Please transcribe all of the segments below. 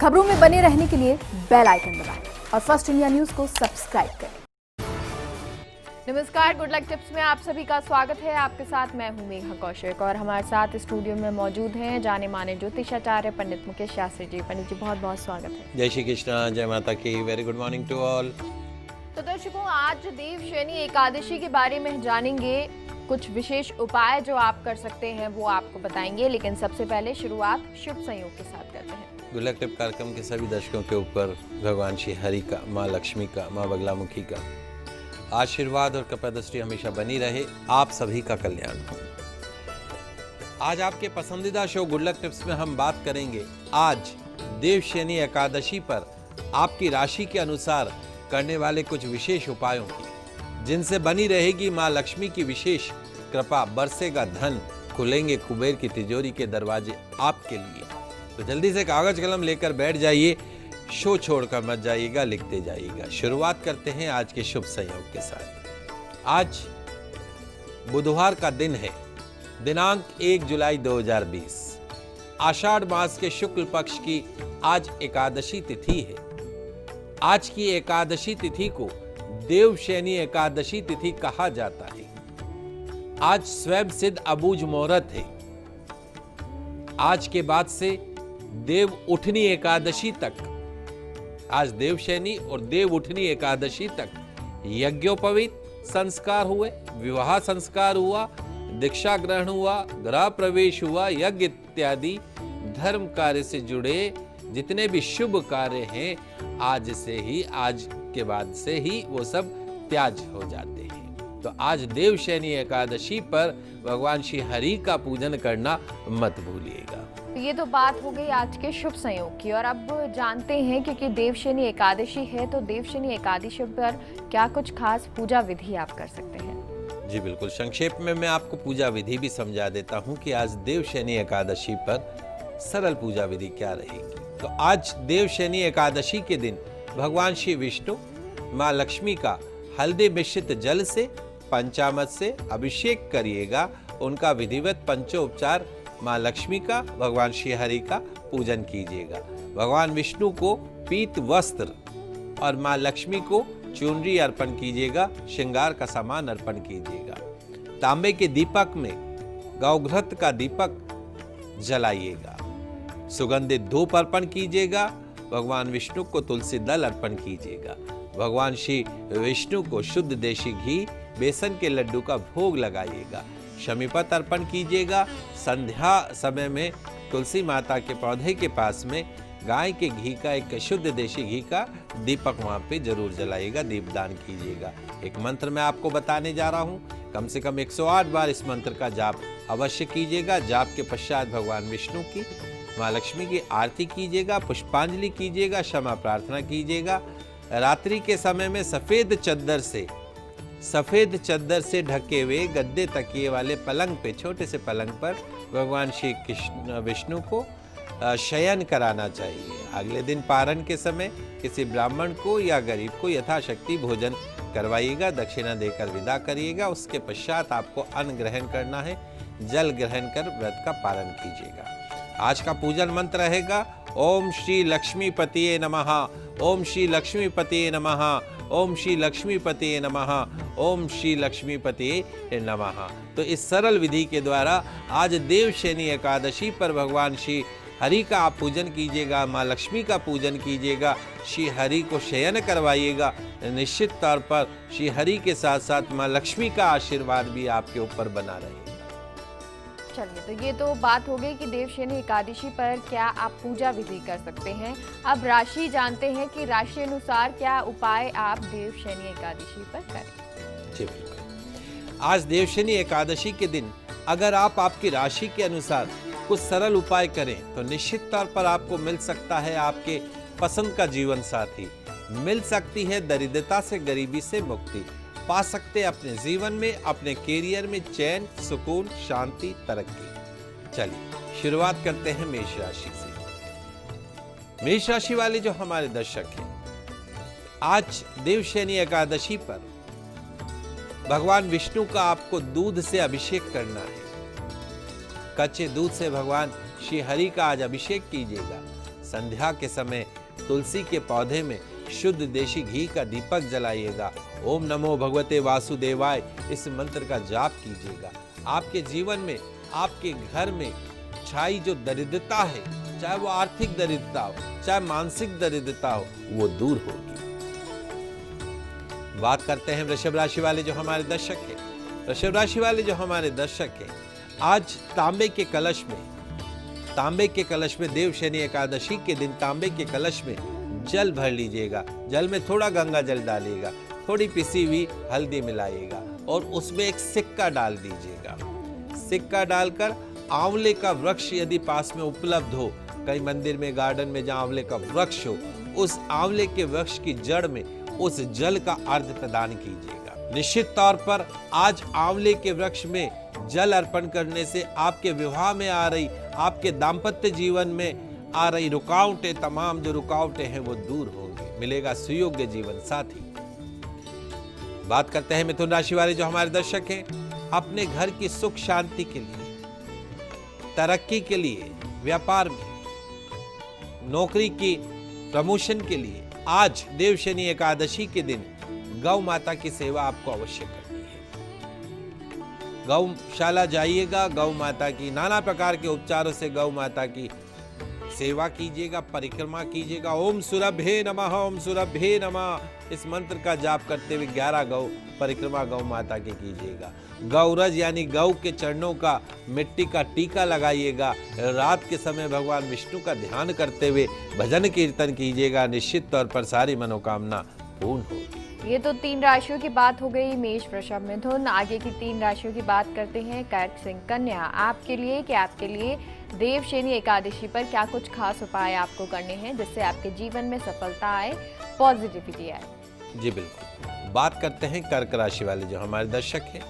खबरों में बने रहने के लिए बेल आइकन दबाएं और फर्स्ट इंडिया न्यूज को सब्सक्राइब करें। नमस्कार, गुड लक टिप्स में आप सभी का स्वागत है। आपके साथ मैं हूं मेघा कौशिक और हमारे साथ स्टूडियो में मौजूद हैं जाने माने ज्योतिषाचार्य पंडित मुकेश शास्त्री जी। पंडित जी, बहुत बहुत स्वागत है। जय श्री कृष्ण, जय माता की। Very good morning to all. तो दर्शकों, आज देवशयनी एकादशी के बारे में जानेंगे। कुछ विशेष उपाय जो आप कर सकते हैं वो आपको बताएंगे, लेकिन सबसे पहले शुरुआत शुभ संयोग के साथ करते हैं। गुड लक टिप कार्यक्रम के सभी दर्शकों के ऊपर भगवान श्री हरि का, माँ लक्ष्मी का, माँ बगलामुखी का आशीर्वाद और कृपा दृष्टि हमेशा बनी रहे। आप सभी का कल्याण हो। आज आपके पसंदीदा शो गुड लक टिप्स में हम बात करेंगे आज देवशयनी एकादशी पर आपकी राशि के अनुसार करने वाले कुछ विशेष उपायों की, जिनसे बनी रहेगी माँ लक्ष्मी की विशेष कृपा, बरसेगा धन, खुलेंगे कुबेर की तिजोरी के दरवाजे आपके लिए। तो जल्दी से कागज कलम लेकर बैठ जाइए, शो छोड़कर मत जाइएगा, लिखते जाइएगा। शुरुआत करते हैं आज के शुभ संयोग के साथ। आज बुधवार का दिन है, दिनांक 1 जुलाई 2020। आषाढ़ मास के शुक्ल पक्ष की आज एकादशी तिथि है। आज की एकादशी तिथि को देवशयनी एकादशी तिथि कहा जाता है। आज स्वयं सिद्ध अबूझ मुहूर्त है। आज के बाद से देव उठनी एकादशी तक, आज देवशयनी और देव उठनी एकादशी तक यज्ञोपवीत संस्कार हुए, विवाह संस्कार हुआ, दीक्षा ग्रहण हुआ, गृह प्रवेश हुआ, यज्ञ इत्यादि धर्म कार्य से जुड़े जितने भी शुभ कार्य हैं, आज से ही, आज के बाद से ही वो सब त्याज हो जाते हैं। तो आज देवशयनी एकादशी पर भगवान श्री हरि का पूजन करना मत भूलिएगा। ये तो बात हो गई आज के शुभ संयोग की, और अब जानते हैं क्योंकि देवशयनी एकादशी है तो देवशयनी एकादशी पर क्या कुछ खास पूजा विधि आप कर सकते हैं। जी बिल्कुल, संक्षेप में मैं आपको पूजा विधि भी समझा देता हूँ कि आज देवशयनी एकादशी पर सरल पूजा विधि क्या रहेगी। तो आज देवशयनी एकादशी के दिन भगवान श्री विष्णु, माँ लक्ष्मी का हल्दी मिश्रित जल से, पंचामृत से अभिषेक करिएगा। उनका विधिवत पंचोपचार माँ लक्ष्मी का, भगवान श्री हरि का पूजन कीजिएगा। भगवान विष्णु को पीत वस्त्र और माँ लक्ष्मी को चुनरी अर्पण कीजिएगा। श्रृंगार का सामान अर्पण कीजिएगा। तांबे के दीपक में गौघृत का दीपक जलाइएगा। सुगंधित धूप अर्पण कीजिएगा। भगवान विष्णु को तुलसी दल अर्पण कीजिएगा। भगवान श्री विष्णु को शुद्ध देशी घी, बेसन के लड्डू का भोग लगाइएगा। शमीपत अर्पण कीजिएगा। संध्या समय में तुलसी माता के पौधे के पास में गाय के घी का, एक शुद्ध देशी घी का दीपक वहाँ पे जरूर जलाइएगा, दीपदान कीजिएगा। एक मंत्र मैं आपको बताने जा रहा हूँ, कम से कम 108 बार इस मंत्र का जाप अवश्य कीजिएगा। जाप के पश्चात भगवान विष्णु की, माँ लक्ष्मी की आरती कीजिएगा, पुष्पांजलि कीजिएगा, क्षमा प्रार्थना कीजिएगा। रात्रि के समय में सफेद चद्दर से ढके हुए गद्दे तकिए वाले पलंग पे, छोटे से पलंग पर भगवान श्री कृष्ण विष्णु को शयन कराना चाहिए। अगले दिन पारण के समय किसी ब्राह्मण को या गरीब को यथाशक्ति भोजन करवाइएगा, दक्षिणा देकर विदा करिएगा। उसके पश्चात आपको अन्न ग्रहण करना है, जल ग्रहण कर व्रत का पालन कीजिएगा। आज का पूजन मंत्र रहेगा ओम श्री लक्ष्मीपतिये नमः, ओम श्री लक्ष्मीपतिये नमः, ओम श्री लक्ष्मीपतिये नमः, ओम श्री लक्ष्मीपतिये नमः। तो इस सरल विधि के द्वारा आज देवशयनी एकादशी पर भगवान श्री हरि का आप पूजन कीजिएगा, माँ लक्ष्मी का पूजन कीजिएगा, श्री हरि को शयन करवाइएगा। निश्चित तौर पर श्री हरि के साथ साथ माँ लक्ष्मी का आशीर्वाद भी आपके ऊपर बना रहेगा। चलिए, तो ये तो बात हो गई कि देवशयनी एकादशी पर क्या आप पूजा विधि कर सकते हैं। अब राशि जानते हैं कि राशि अनुसार क्या उपाय आप देवशयनी एकादशी पर करें। जी बिल्कुल, आज देवशयनी एकादशी के दिन अगर आप आपकी राशि के अनुसार कुछ सरल उपाय करें तो निश्चित तौर पर आपको मिल सकता है आपके पसंद का जीवन साथी, मिल सकती है दरिद्रता से, गरीबी से मुक्ति, पा सकते अपने जीवन में, अपने कैरियर में चैन, सुकून, शांति, तरक्की। चलिए शुरुआत करते हैं मेष राशि से। मेष राशि वाले जो हमारे दर्शक हैं, आज देवशयनी एकादशी पर भगवान विष्णु का आपको दूध से अभिषेक करना है। कच्चे दूध से भगवान श्री हरि का आज अभिषेक कीजिएगा। संध्या के समय तुलसी के पौधे में शुद्ध देशी घी का दीपक जलाइएगा। ओम नमो भगवते वासुदेवाय इस मंत्र का जाप कीजिएगा। आपके जीवन में, आपके घर में छाई जो दरिद्रता है, चाहे वो आर्थिक दरिद्रता हो, चाहे मानसिक दरिद्रता हो, वो दूर होगी। बात करते हैं वृषभ राशि वाले जो हमारे दर्शक हैं। वृषभ राशि वाले जो हमारे दर्शक हैं, आज तांबे के कलश में देव शनि एकादशी के दिन तांबे के कलश में जल भर लीजिएगा। जल में थोड़ा गंगा जल डालिएगा, थोड़ी पिसी हुई हल्दी मिलाइएगा और उसमें एक सिक्का डाल दीजिएगा। सिक्का डालकर आंवले का वृक्ष यदि पास में उपलब्ध हो, कहीं मंदिर में, गार्डन में जहाँ आंवले का वृक्ष हो, उस आंवले के वृक्ष की जड़ में उस जल का अर्घ प्रदान कीजिएगा। निश्चित तौर पर आज आंवले के वृक्ष में जल अर्पण करने से आपके विवाह में आ रही, आपके दाम्पत्य जीवन में आ रही रुकावटें, तमाम जो रुकावटें हैं वो दूर होंगी। मिलेगा सुयोग्य जीवन साथी। बात करते हैं मिथुन राशि वाले जो हमारे दर्शक हैं। अपने घर की सुख शांति के लिए, तरक्की के लिए, व्यापार में, नौकरी की प्रमोशन के लिए आज देव शनि एकादशी के दिन गौ माता की सेवा आपको अवश्य करनी है। गौशाला जाइएगा, गौ माता की नाना प्रकार के उपचारों से गौ माता की सेवा कीजिएगा, परिक्रमा कीजिएगा। ओम सुरभे नमः, ओम सुरभे नमः इस मंत्र का जाप करते हुए 11 गौ परिक्रमा गौ माता की कीजिएगा। गौरज यानी गौ के चरणों का मिट्टी का टीका लगाइएगा। रात के समय भगवान विष्णु का ध्यान करते हुए भजन कीर्तन कीजिएगा। निश्चित तौर पर सारी मनोकामना पूर्ण होगी। ये तो 3 राशियों की बात हो गई, मेष, वृषभ, मिथुन। आगे की 3 राशियों की बात करते हैं। कर्क, सिंह, कन्या। आपके लिए देव शनि एकादशी पर क्या कुछ खास उपाय आपको करने हैं जिससे आपके जीवन में सफलता आए, पॉजिटिविटी आए? जी बिल्कुल। बात करते हैं कर्क राशि वाले जो हमारे दर्शक हैं।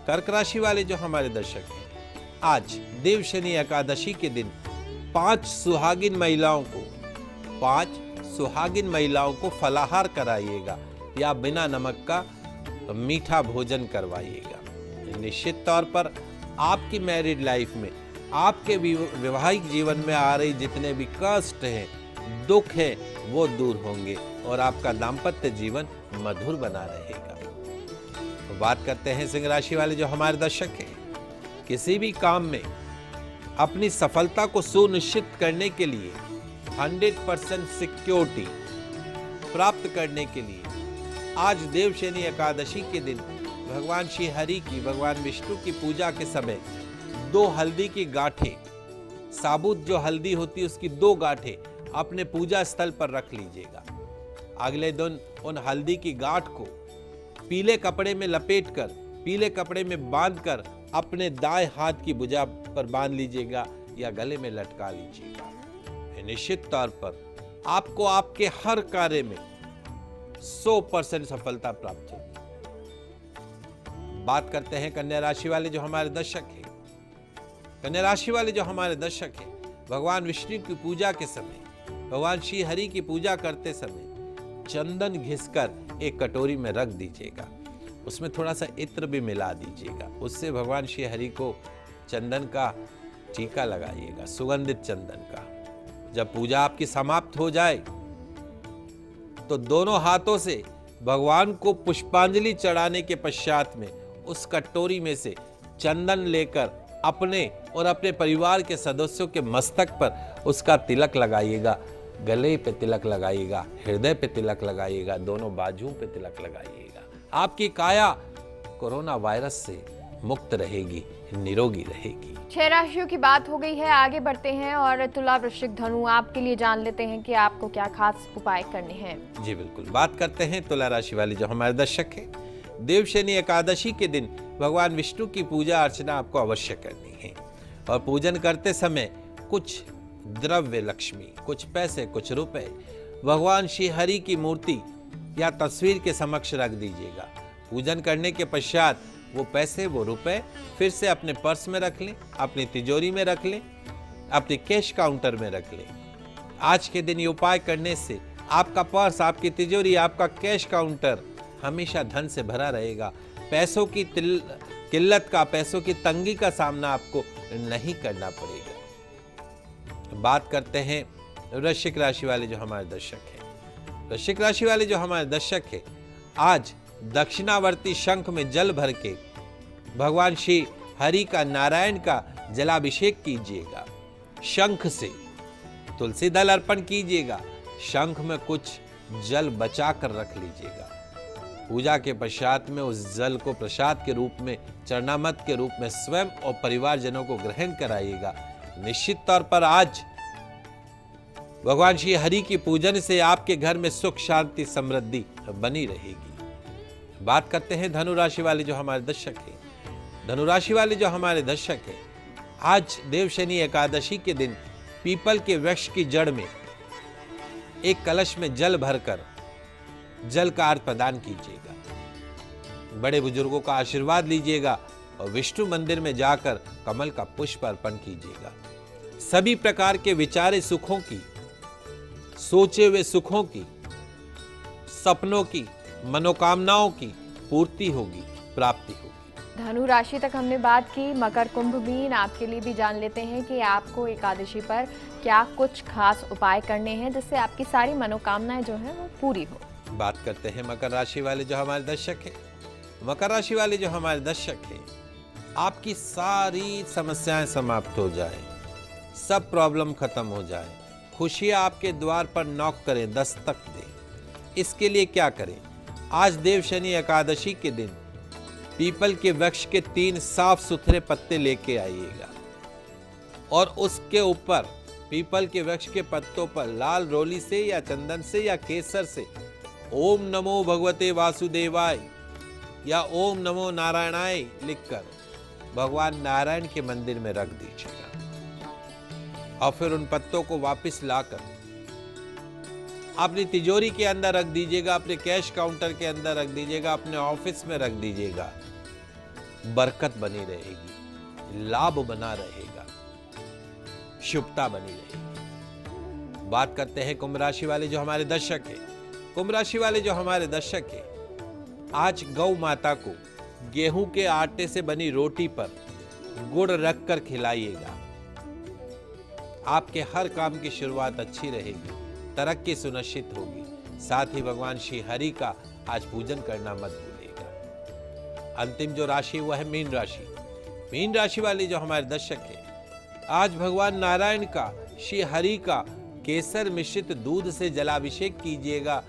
कर्क राशि वाले जो हमारे दर्शक हैं, आज देव शनि एकादशी के दिन 5 सुहागिन महिलाओं को फलाहार कराइएगा या बिना नमक का मीठा भोजन करवाइएगा। निश्चित तौर पर आपकी मैरिड लाइफ में, आपके वैवाहिक जीवन में आ रही जितने भी कष्ट हैं, दुख है, वो दूर होंगे और आपका दाम्पत्य जीवन मधुर बना रहेगा। तो बात करते हैं सिंह राशि वाले जो हमारे दर्शक हैं। किसी भी काम में अपनी सफलता को सुनिश्चित करने के लिए 100% सिक्योरिटी प्राप्त करने के लिए आज देव शनि एकादशी के दिन भगवान श्री हरि की, भगवान विष्णु की पूजा के समय 2 हल्दी की गांठें, साबुत जो हल्दी होती है उसकी 2 गांठें अपने पूजा स्थल पर रख लीजिएगा। अगले दिन उन हल्दी की गांठ को पीले कपड़े में लपेटकर, पीले कपड़े में बांधकर अपने दाएं हाथ की भुजा पर बांध लीजिएगा या गले में लटका लीजिएगा। निश्चित तौर पर आपको आपके हर कार्य में 100% सफलता प्राप्त होगी। बात करते हैं कन्या राशि वाले जो हमारे दर्शक हैं। कन्या राशि वाले जो हमारे दर्शक हैं, भगवान विष्णु की पूजा के समय, भगवान श्री हरि की पूजा करते समय चंदन घिसकर एक कटोरी में रख दीजिएगा। उसमें थोड़ा सा इत्र भी मिला दीजिएगा। उससे भगवान श्री हरि को चंदन का टीका लगाइएगा, सुगंधित चंदन का। जब पूजा आपकी समाप्त हो जाए तो दोनों हाथों से भगवान को पुष्पांजलि चढ़ाने के पश्चात में उस कटोरी में से चंदन लेकर अपने और अपने परिवार के सदस्यों के मस्तक पर उसका तिलक लगाइएगा। गले पे तिलक लगाइएगा, हृदय पे तिलक लगाइएगा, दोनों बाजुओं पे तिलक लगाइएगा। आपकी काया कोरोना वायरस से मुक्त रहेगी, निरोगी रहेगी। 6 राशियों की बात हो गई है, आगे बढ़ते हैं और तुला, वृश्चिक, धनु आपके लिए जान लेते हैं कि आपको क्या खास उपाय करने हैं। जी बिल्कुल। बात करते हैं तुला राशि वाले जो हमारे दर्शक हैं। देव शनि एकादशी के दिन भगवान विष्णु की पूजा अर्चना आपको अवश्य करनी है और पूजन करते समय कुछ द्रव्य लक्ष्मी, कुछ पैसे, कुछ रुपए भगवान श्री हरि की मूर्ति या तस्वीर के समक्ष रख दीजिएगा। पूजन करने के पश्चात वो पैसे, वो रुपए फिर से अपने पर्स में रख लें, अपनी तिजोरी में रख लें, अपने कैश काउंटर में रख लें। आज के दिन ये उपाय करने से आपका पर्स, आपकी तिजोरी, आपका कैश काउंटर हमेशा धन से भरा रहेगा। पैसों की किल्लत का, पैसों की तंगी का सामना आपको नहीं करना पड़ेगा। बात करते हैं वृश्चिक राशि वाले जो हमारे दर्शक हैं, वृश्चिक राशि वाले जो हमारे दर्शक हैं, आज दक्षिणावर्ती शंख में जल भर के भगवान श्री हरि का, नारायण का जलाभिषेक कीजिएगा। शंख से तुलसी दल अर्पण कीजिएगा। शंख में कुछ जल बचा कर रख लीजिएगा। पूजा के पश्चात में उस जल को प्रसाद के रूप में, चरणामृत के रूप में स्वयं और परिवारजनों को ग्रहण कराइएगा। निश्चित तौर पर आज भगवान श्री हरि की पूजन से आपके घर में सुख, शांति, समृद्धि बनी रहेगी। बात करते हैं धनु राशि वाले जो हमारे दर्शक हैं। धनु राशि वाले जो हमारे दर्शक हैं, आज देवशनि एकादशी के दिन पीपल के वृक्ष की जड़ में एक कलश में जल भरकर जल का अर्घ प्रदान कीजिएगा। बड़े बुजुर्गों का आशीर्वाद लीजिएगा और विष्णु मंदिर में जाकर कमल का पुष्प अर्पण कीजिएगा। सभी प्रकार के विचारे सुखों की, सोचे हुए सुखों की, सपनों की, मनोकामनाओं की पूर्ति होगी, प्राप्ति होगी। धनु राशि तक हमने बात की। मकर, कुंभ, मीन आपके लिए भी जान लेते हैं कि आपको एकादशी पर क्या कुछ खास उपाय करने हैं जिससे आपकी सारी मनोकामनाएं जो है वो पूरी हो। बात करते हैं मकर राशि वाले जो हमारे दर्शक हैं। मकर राशि वाले जो हमारे दर्शक हैं, आपकी सारी समस्याएं समाप्त हो जाए, सब प्रॉब्लम खत्म हो जाए, खुशियां आपके द्वार पर नॉक करें, दस्तक दें। इसके लिए क्या करें? आज देवशनि एकादशी के दिन पीपल के वृक्ष के 3 साफ सुथरे पत्ते लेके आइएगा और उसके ऊपर, पीपल के वृक्ष के पत्तों पर लाल रोली से या चंदन से या केसर से ओम नमो भगवते वासुदेवाय या ओम नमो नारायणाय लिखकर भगवान नारायण के मंदिर में रख दीजिएगा और फिर उन पत्तों को वापस लाकर अपनी तिजोरी के अंदर रख दीजिएगा, अपने कैश काउंटर के अंदर रख दीजिएगा, अपने ऑफिस में रख दीजिएगा। बरकत बनी रहेगी, लाभ बना रहेगा, शुभता बनी रहेगी। बात करते हैं कुंभ राशि वाले जो हमारे दर्शक हैं। कुंभ राशि वाले जो हमारे दर्शक हैं, आज गौ माता को गेहूं के आटे से बनी रोटी पर गुड़ रखकर खिलाइएगा। आपके हर काम की शुरुआत अच्छी रहेगी, तरक्की सुनिश्चित होगी। साथ ही भगवान श्री हरि का आज पूजन करना मत भूलिएगा। अंतिम जो राशि वह है मीन राशि। मीन राशि वाले जो हमारे दर्शक हैं, आज भगवान नारायण का, श्री हरि का केसर मिश्रित दूध से जलाभिषेक कीजिएगा,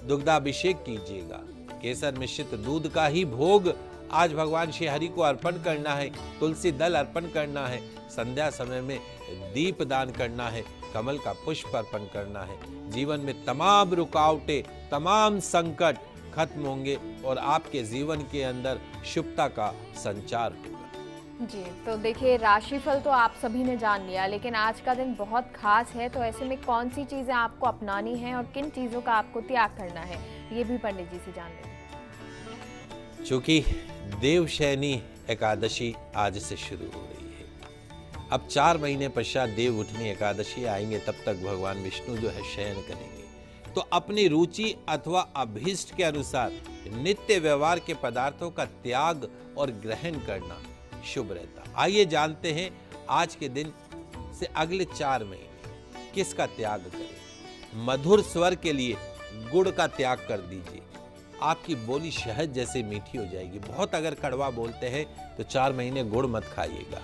दुग्धाभिषेक कीजिएगा। केसर मिश्रित दूध का ही भोग आज भगवान श्री हरि को अर्पण करना है, तुलसी दल अर्पण करना है, संध्या समय में दीप दान करना है, कमल का पुष्प अर्पण करना है। जीवन में तमाम रुकावटें, तमाम संकट खत्म होंगे और आपके जीवन के अंदर शुभता का संचार होगा। जी, तो देखिए राशिफल तो आप सभी ने जान लिया, लेकिन आज का दिन बहुत खास है, तो ऐसे में कौन सी चीजें आपको अपनानी है और किन चीजों का आपको त्याग करना है, ये भी पंडित जी से जान लें। चूंकि देवशनि एकादशी आज से शुरू हो रही है, अब 4 महीने पश्चात देव उठनी एकादशी आएंगे, तब तक भगवान विष्णु जो है शयन करेंगे। तो अपनी रुचि अथवा अभीष्ट के अनुसार नित्य व्यवहार के पदार्थों का त्याग और ग्रहण करना शुभ रहता। आइए जानते हैं आज के दिन से अगले 4 महीने किसका त्याग करें। मधुर स्वर के लिए गुड़ का त्याग कर दीजिए, आपकी बोली शहद जैसे मीठी हो जाएगी। बहुत अगर कड़वा बोलते हैं तो 4 महीने गुड़ मत खाइएगा।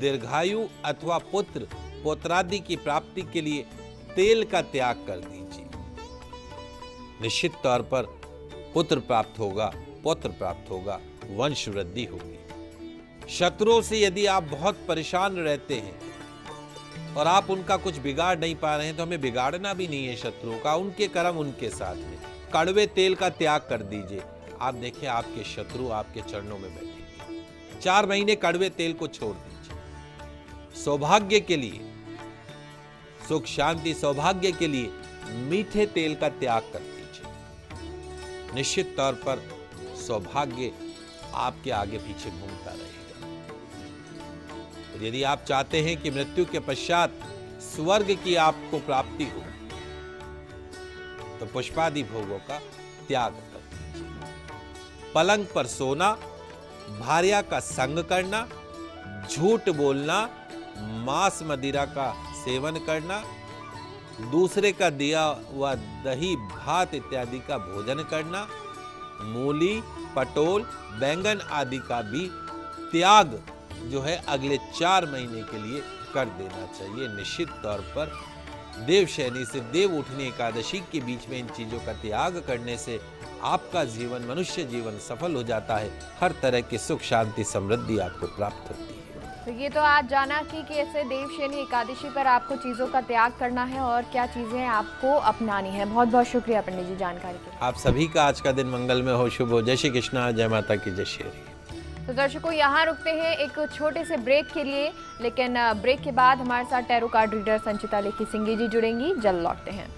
दीर्घायु अथवा पुत्र पौत्रादि की प्राप्ति के लिए तेल का त्याग कर दीजिए। निश्चित तौर पर पुत्र प्राप्त होगा, पौत्र प्राप्त होगा, वंश वृद्धि होगी। शत्रुओं से यदि आप बहुत परेशान रहते हैं और आप उनका कुछ बिगाड़ नहीं पा रहे हैं, तो हमें बिगाड़ना भी नहीं है शत्रुओं का, उनके कर्म उनके साथ में। कड़वे तेल का त्याग कर दीजिए, आप देखिए आपके शत्रु आपके चरणों में बैठेंगे। 4 महीने कड़वे तेल को छोड़ दीजिए। सौभाग्य के लिए, सुख शांति सौभाग्य के लिए मीठे तेल का त्याग कर दीजिए। निश्चित तौर पर सौभाग्य आपके आगे पीछे घूमता रहेगा। और यदि आप चाहते हैं कि मृत्यु के पश्चात स्वर्ग की आपको प्राप्ति हो, तो पुष्पादि भोगों का त्याग कर दीजिए। पलंग पर सोना, भार्या का संग करना, झूठ बोलना, मांस मदिरा का सेवन करना, दूसरे का दिया हुआ दही भात इत्यादि का भोजन करना, मूली, पटोल, बैंगन आदि का भी त्याग जो है अगले 4 महीने के लिए कर देना चाहिए। निश्चित तौर पर देवशयनी से देव उठनी एकादशी के बीच में इन चीजों का त्याग करने से आपका जीवन, मनुष्य जीवन सफल हो जाता है। हर तरह की सुख, शांति, समृद्धि आपको प्राप्त होती है। तो ये तो आज जाना कि कैसे देवशयनी एकादशी पर आपको चीज़ों का त्याग करना है और क्या चीज़ें आपको अपनानी है। बहुत बहुत शुक्रिया पंडित जी जानकारी के लिए। आप सभी का आज का दिन मंगलमय हो, शुभ हो। जय श्री कृष्णा, जय माता की, जय श्री हरि। तो दर्शकों, यहाँ रुकते हैं एक छोटे से ब्रेक के लिए, लेकिन ब्रेक के बाद हमारे साथ टैरो कार्ड रीडर संचिता लेखी सिंह जी जुड़ेंगी। जल्द लौटते हैं।